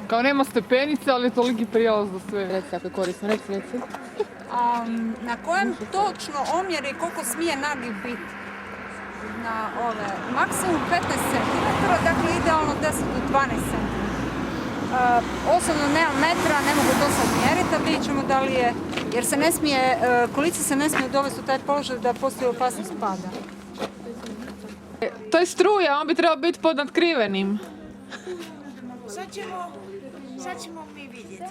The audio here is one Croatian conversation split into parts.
Kao nema stepenice, ali je toliki prijelaz za sve. Reci kako je korisno, reci. Na kojem točno omjeri koliko smije nagib biti? Na ove, maksimum 15 cm, dakle idealno 10 do 12 cm. Osobno nemam metra, ne mogu to sad mjeriti, a vidjet ćemo da li je, jer se ne smije, kolica se ne smije dovesti u taj položaj da postoji opasnost pada. To je struja, on bi trebao biti pod nadkrivenim. Sad ćemo mi vidjeti.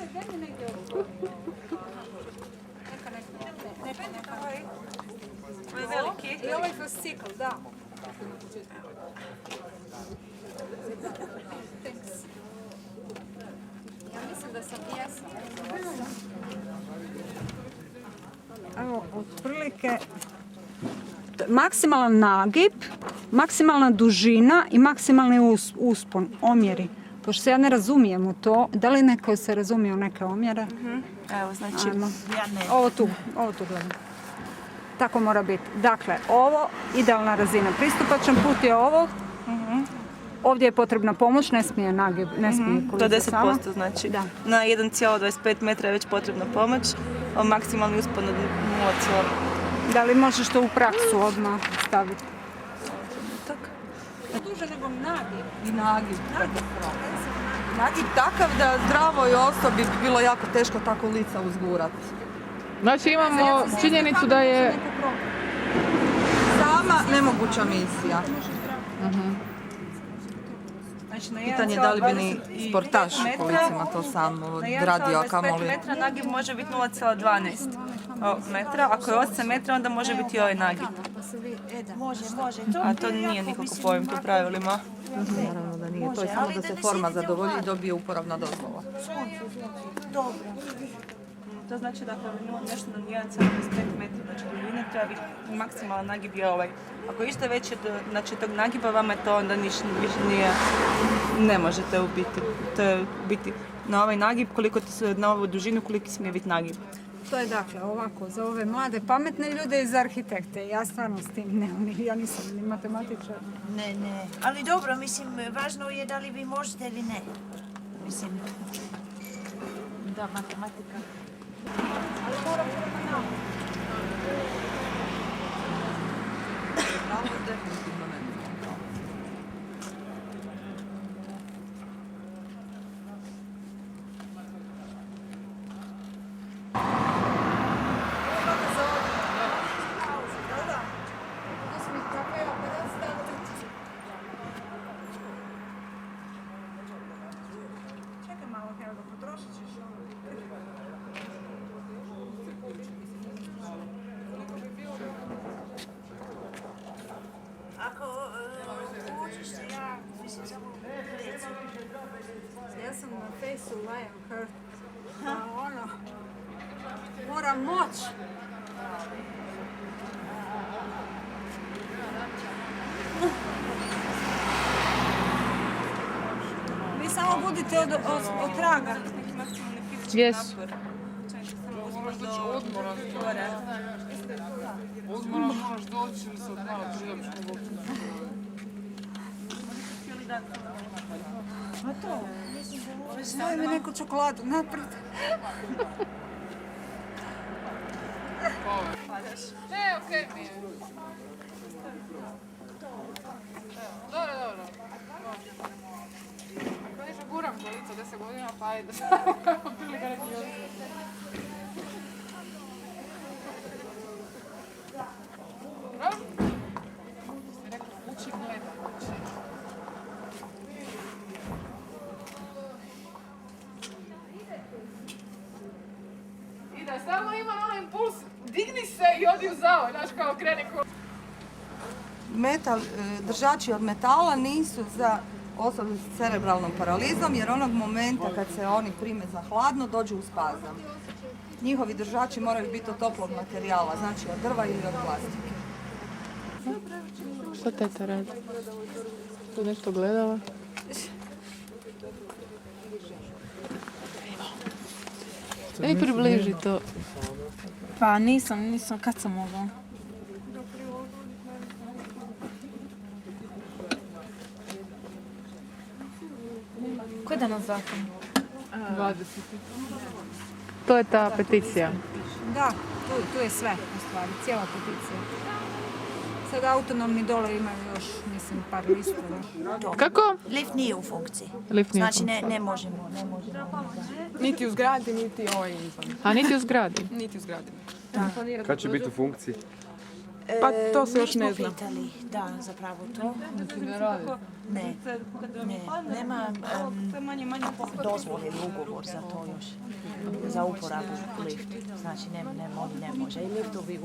Ovo je veliki. I ovaj fascikl, da. Ja mislim da sam jesam. Evo, otprilike maksimalan nagib, maksimalna dužina i maksimalni uspon, omjeri. Pošto se ja ne razumijem u to, da li neko se razumije u neke omjere? Evo, znači, ja ne. Ovo tu gledam. Tako mora biti. Dakle, ovo, idealna razina. Pristupačan put je ovo. Ovdje je potrebna pomoć, ne smije nagib, ne smije To kolica sama. 10%, znači Da. na 1,25 metra je već potrebna pomoć, a maksimalni uspon od 0,5. Da li možeš to u praksu odmah staviti? Duže nego nagib. I nagib. Nagib takav da zdravoj osobi bi bilo jako teško tako lica uzgurati. Znači imamo činjenicu da je... Sama nemoguća misija. Znači, na Pitanje da li bi ni 1,25 sportaš metra- kolicima to sam na odradio, a 1,25 kamoli... metra nagib može biti 0,12 metra, ako je 8 metra onda može biti i ovaj nagib. Može. A to nije nikako pojem po pravilima. Naravno da nije, to je samo da se forma zadovolji i dobije uporabna dozvola. Dobro. To znači da ako je nešto na 1,25 metra, znači duljine, treba biti maksimalan nagib je ovaj. Ako je išta veće znači, tog nagiba, vama je to onda više nije, ne možete ubiti. To je biti na ovaj nagib, na ovu dužinu, koliki smije biti nagib. To je dakle ovako, za ove mlade pametne ljude i za arhitekte. Ja stvarno s tim nemam, ja nisam ni matematičar. Ne. Ali dobro, mislim, važno je da li vi možete ili ne. Mislim, da, matematika. Ali moram prema nama. Definitivno ne znam. Čekaj malo, Helga, potrošit ćeš ovo. Ako učiš se, ja mislim samo reći. Ja sam na fejsu Lionheart. Ono, moram moć. Vi samo budite od traga. Jesu. Odmora moraš doći sa dva prijemčnog Stavi mi neku čokoladu naprijed. okej mi je. Dobro. Ako ništa guram kolica 10 godina, pa ajde. Prilika neki još. Dobro? Ste rekao, uči gleda. I da stalno ima onaj impuls, digni se i odi u zavoj, znaš kao krene ko... Držači od metala nisu za osobe s cerebralnom paralizom jer onog momenta kad se oni prime za hladno dođu u spazam. Njihovi držači moraju biti od toplog materijala, znači od drva ili od plastike. Šta teta radi? Tu nešto gledala? Daj približi to. Pa nisam, kad sam mogla? Koji je danas zakon? 20. To je ta peticija. Da, tu je sve u stvari, cijela peticija. Sad autonomni dole imaju još, mislim, par listova. Kako? Lift nije u funkciji. Lift nije u Znači ne možemo. Niti u zgradi, niti izvan. A niti u zgradi. Niti u zgradi. Kad će biti u funkciji? Pa to se još ne Nismo zna. pitali, da, zapravo to. Ne, nema To je manje dozvole ili ugovor za to još, za uporabu lifta. Znači ne može. I liftovi